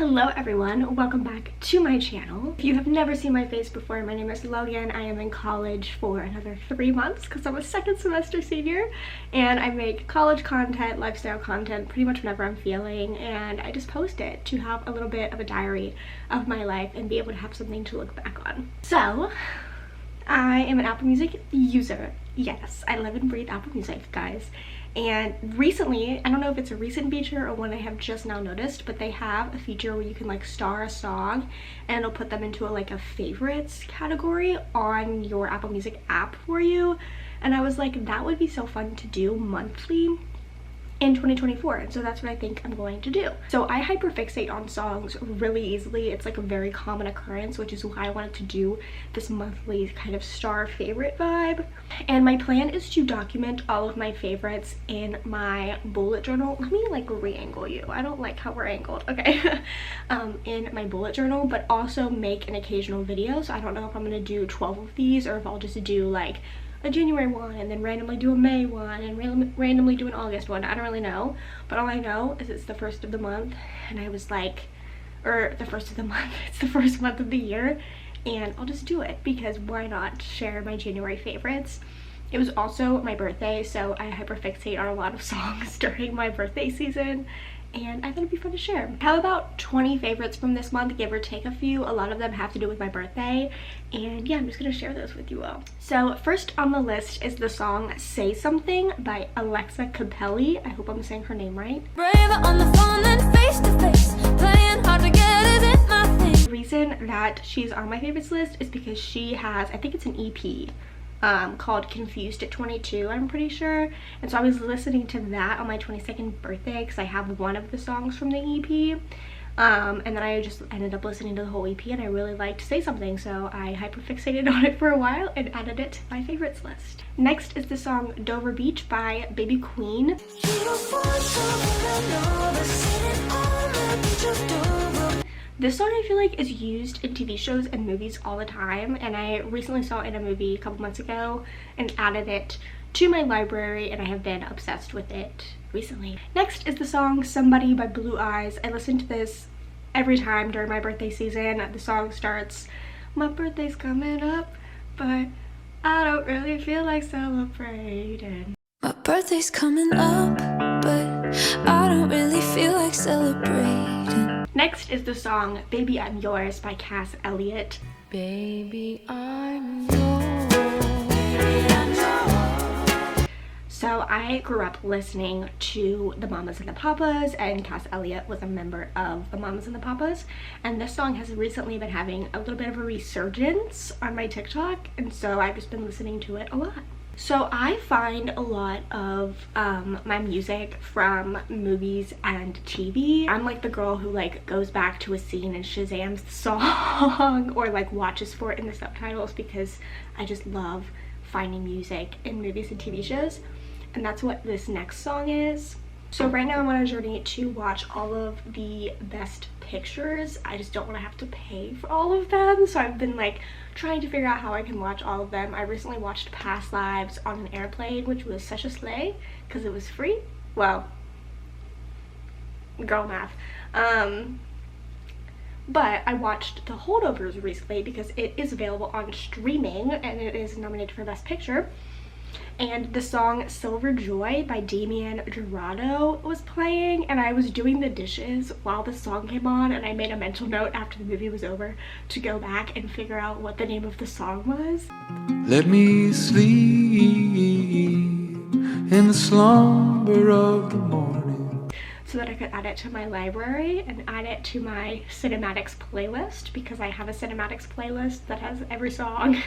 Hello everyone, welcome back to my channel. If you have never seen my face before, my name is Logan. I am in college for another 3 months because I'm a second semester senior, and I make college content, lifestyle content pretty much whenever I'm feeling, and I just post it to have a little bit of a diary of my life and be able to have something to look back on. So I am an Apple Music user. Yes, I live and breathe Apple Music, guys. And recently, I don't know if it's a recent feature or one I have just now noticed, but they have a feature where you can like star a song and it'll put them into a favorites category on your Apple Music app for you. And I was like, that would be so fun to do monthly in 2024, and so that's what I think I'm going to do. So I hyperfixate on songs really easily. It's like a very common occurrence, which is why I wanted to do this monthly kind of star favorite vibe. And my plan is to document all of my favorites in my bullet journal. Let me like re-angle you. I don't like how we're angled. Okay. In my bullet journal, but also make an occasional video. So I don't know if I'm gonna do 12 of these or if I'll just do like a January one and then randomly do a May one and randomly do an August one. I don't really know, but all I know is it's the first of the month, and I was like, or the first of the month, it's the first month of the year, and I'll just do it because why not share my January favorites. It was also my birthday, so I hyperfixate on a lot of songs during my birthday season, and I thought it'd be fun to share. I have about 20 favorites from this month, give or take a few. A lot of them have to do with my birthday, and yeah, I'm just gonna share those with you all. So first on the list is the song Say Something by Alexa Capelli. I hope I'm saying her name right. Braver on the phone than face to face, playing hard to get it in my face. The reason that she's on my favorites list is because she has, I think it's an EP, called Confused at 22, I'm pretty sure. And so I was listening to that on my 22nd birthday because I have one of the songs from the EP, and then I just ended up listening to the whole EP, and I really liked Say Something, so I hyperfixated on it for a while and added it to my favorites list. Next is the song Dover Beach by Baby Queen. This song I feel like is used in TV shows and movies all the time, and I recently saw it in a movie a couple months ago and added it to my library, and I have been obsessed with it recently. Next is the song Somebody by Blue Eyes. I listen to this every time during my birthday season. The song starts, my birthday's coming up, but I don't really feel like celebrating. My birthday's coming up, but I don't really feel like celebrating. Next is the song Baby I'm Yours by Cass Elliot. Baby, I'm yours. So I grew up listening to the Mamas and the Papas, and Cass Elliot was a member of the Mamas and the Papas, and this song has recently been having a little bit of a resurgence on my TikTok, and so I've just been listening to it a lot. So I find a lot of my music from movies and TV. I'm like the girl who like goes back to a scene and Shazams the song or like watches for it in the subtitles because I just love finding music in movies and TV shows. And that's what this next song is. So right now I'm on a journey to watch all of the best pictures. I just don't want to have to pay for all of them, so I've been like trying to figure out how I can watch all of them. I recently watched Past Lives on an airplane, which was such a slay because it was free. Well, girl math. But I watched The Holdovers recently because it is available on streaming and it is nominated for Best Picture. And the song Silver Joy by Damian Jurado was playing, and I was doing the dishes while the song came on, and I made a mental note after the movie was over to go back and figure out what the name of the song was. Let me sleep in the slumber of the morning, so that I could add it to my library and add it to my cinematics playlist, because I have a cinematics playlist that has every song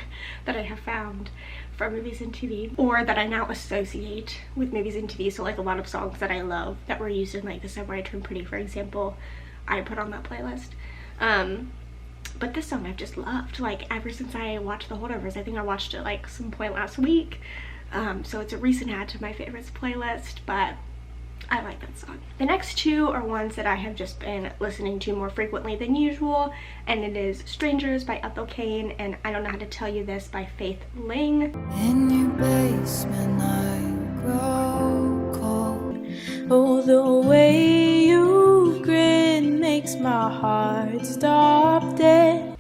that I have found from movies and TV, or that I now associate with movies and TV. So like a lot of songs that I love that were used in like The Summer I Turned Pretty, for example, I put on that playlist. But this song I've just loved like ever since I watched The Holdovers. I think I watched it like some point last week, so it's a recent add to my favorites playlist, but I like that song. The next two are ones that I have just been listening to more frequently than usual, and it is Strangers by Ethel Cain and I Don't Know How to Tell You This by Faith Ling. In your basement I grow cold. Oh, the way you grin makes my heart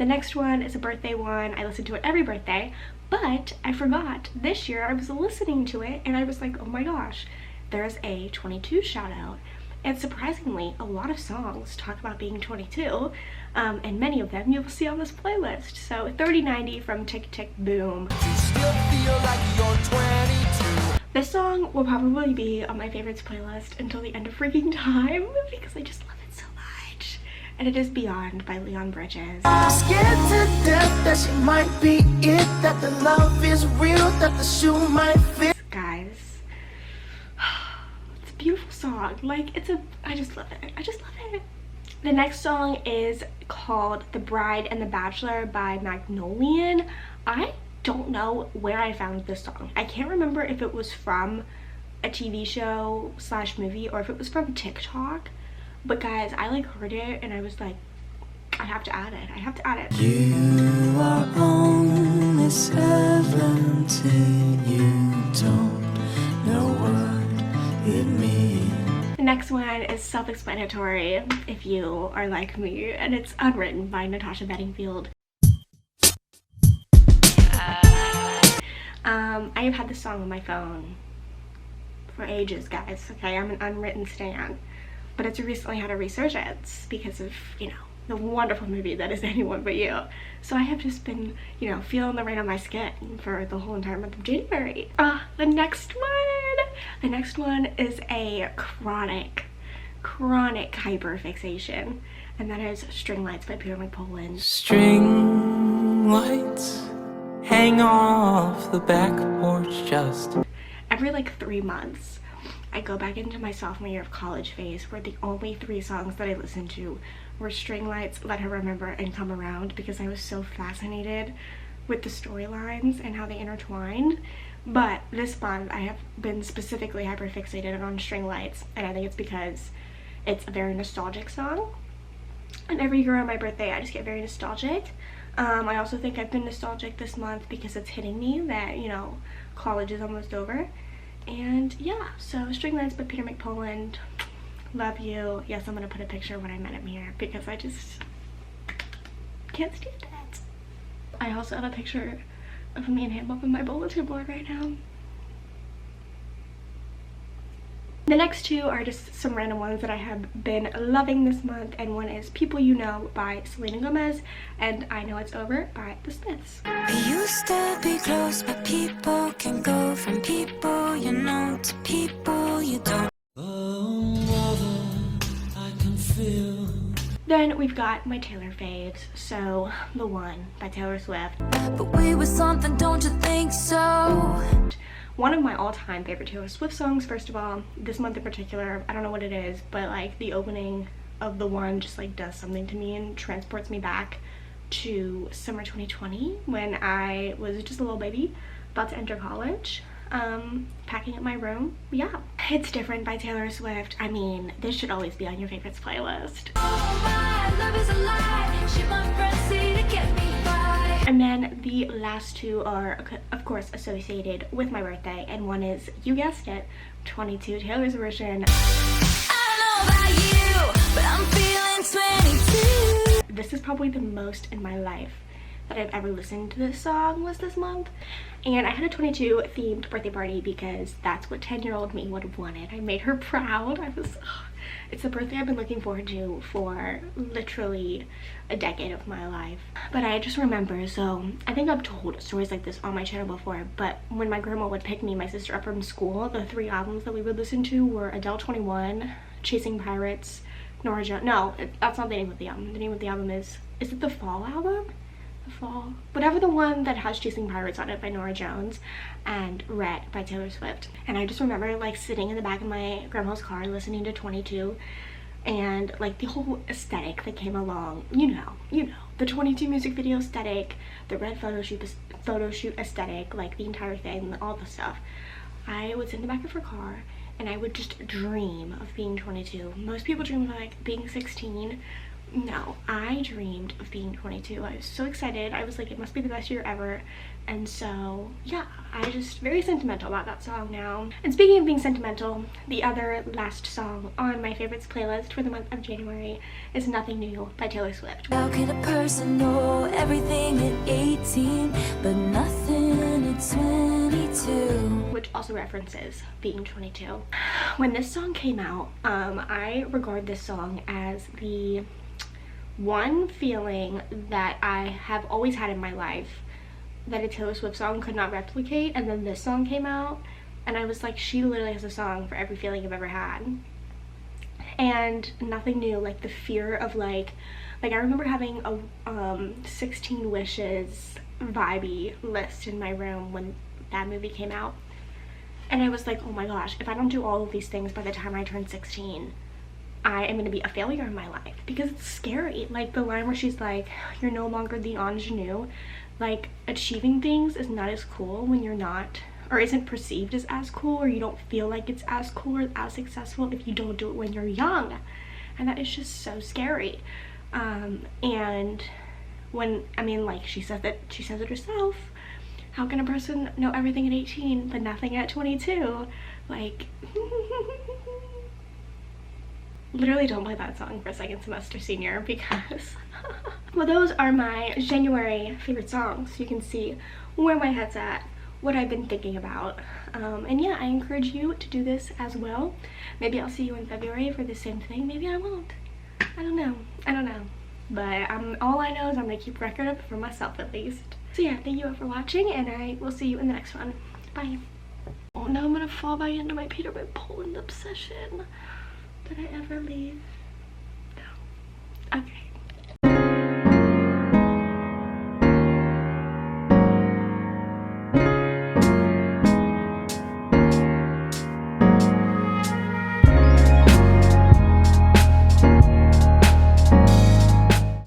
The next one is a birthday one. I listen to it every birthday, but I forgot this year I was listening to it and I was like, oh my gosh, there's a 22 shout out. And surprisingly, a lot of songs talk about being 22, and many of them you'll see on this playlist. So 3090 from Tick Tick Boom. You still feel like you're 22. This song will probably be on my favorites playlist until the end of freaking time because I just love it so much. And it is Beyond by Leon Bridges. I'm scared to death that she might be it, that the love is real, that the shoe might fit. Guys, it's a beautiful song. Like, I just love it. I just love it. The next song is called The Bride and the Bachelor by Magnolian. I don't know where I found this song. I can't remember if it was from a TV show / movie or if it was from TikTok. But guys, I like heard it and I was like, I have to add it. I have to add it. You are only 17, you don't know what it means. The next one is self-explanatory if you are like me, and it's Unwritten by Natasha Bedingfield. I have had this song on my phone for ages, guys. Okay, I'm an Unwritten stan, but it's recently had a resurgence because of, you know, the wonderful movie that is Anyone But You. So I have just been, you know, feeling the rain on my skin for the whole entire month of January. The next one is a chronic hyperfixation, and that is String Lights by Peter McPoland. String lights hang off the back porch just. Every like 3 months, I go back into my sophomore year of college phase where the only 3 songs that I listened to were String Lights, Let Her Remember, and Come Around, because I was so fascinated with the storylines and how they intertwined. But this month I have been specifically hyperfixated on String Lights, and I think it's because it's a very nostalgic song, and every year on my birthday I just get very nostalgic. I also think I've been nostalgic this month because it's hitting me that, you know, college is almost over. And yeah, so String Lights by Peter McPoland, love you. Yes, I'm gonna put a picture when I met him here because I just can't stand it. I also have a picture of me and him up on my bulletin board right now. The next 2 are just some random ones that I have been loving this month, and one is People You Know by Selena Gomez and I Know It's Over by The Smiths. We used to be close, but people can go from people you know to people you don't. Oh, mother, I can feel. Then we've got my Taylor faves, so The One by Taylor Swift. But we were something, don't you think so? One of my all-time favorite Taylor Swift songs, first of all, this month in particular, I don't know what it is, but like the opening of The One just like does something to me and transports me back to summer 2020 when I was just a little baby about to enter college, packing up my room. Yeah, It's Different by Taylor Swift. I mean, this should always be on your favorites playlist. Oh my, love is a lie. She my front seat to get me by. And then the last 2 are, of course, associated with my birthday, and one is, you guessed it, 22, Taylor's version. I don't know about you, but I'm feeling 22. This is probably the most in my life that I've ever listened to this song was this month. And I had a 22 themed birthday party because that's what 10-year-old me would have wanted. I made her proud. It's the birthday I've been looking forward to for literally a decade of my life. But I just remember, so I think I've told stories like this on my channel before, but when my grandma would pick me and my sister up from school, the 3 albums that we would listen to were Adele 21, Chasing Pirates, Nora Jones. No, that's not the name of the album. The name of the album is it the Fall album? The Fall, whatever, the one that has Chasing Pirates on it by Nora Jones, and Red by Taylor Swift. And I just remember like sitting in the back of my grandma's car listening to 22, and like the whole aesthetic that came along, you know, the 22 music video aesthetic, the red photo shoot aesthetic, like the entire thing, all the stuff. I would sit in the back of her car and I would just dream of being 22. Most people dream of like being 16, No, I dreamed of being 22. I was so excited. I was like, it must be the best year ever. And so yeah, I just very sentimental about that song now. And speaking of being sentimental, the other last song on my favorites playlist for the month of January is Nothing New by Taylor Swift. How can a person know everything at 18 but nothing at 22? Which also references being 22. When this song came out, I regard this song as the one feeling that I have always had in my life that a Taylor Swift song could not replicate. And then this song came out and I was like, she literally has a song for every feeling I've ever had. And Nothing New, like the fear of like I remember having a 16 Wishes vibey list in my room when that movie came out, and I was like, oh my gosh, if I don't do all of these things by the time I turn 16, I am going to be a failure in my life, because it's scary. Like the line where she's like, you're no longer the ingenue, like achieving things is not as cool when you're not, or isn't perceived as cool, or you don't feel like it's as cool or as successful if you don't do it when you're young. And that is just so scary. And when, I mean, like she says it herself, how can a person know everything at 18 but nothing at 22? Like literally don't play that song for second semester senior, because well, those are my January favorite songs. You can see where my head's at, what I've been thinking about, and yeah, I encourage you to do this as well. Maybe I'll see you in February for the same thing, maybe I won't. I don't know, but all I know is I'm gonna keep record of it for myself at least. So yeah, thank you all for watching, and I will see you in the next one. Bye. Oh, now I'm gonna fall back into my Peter by Poland obsession. Did I ever leave? No. Okay.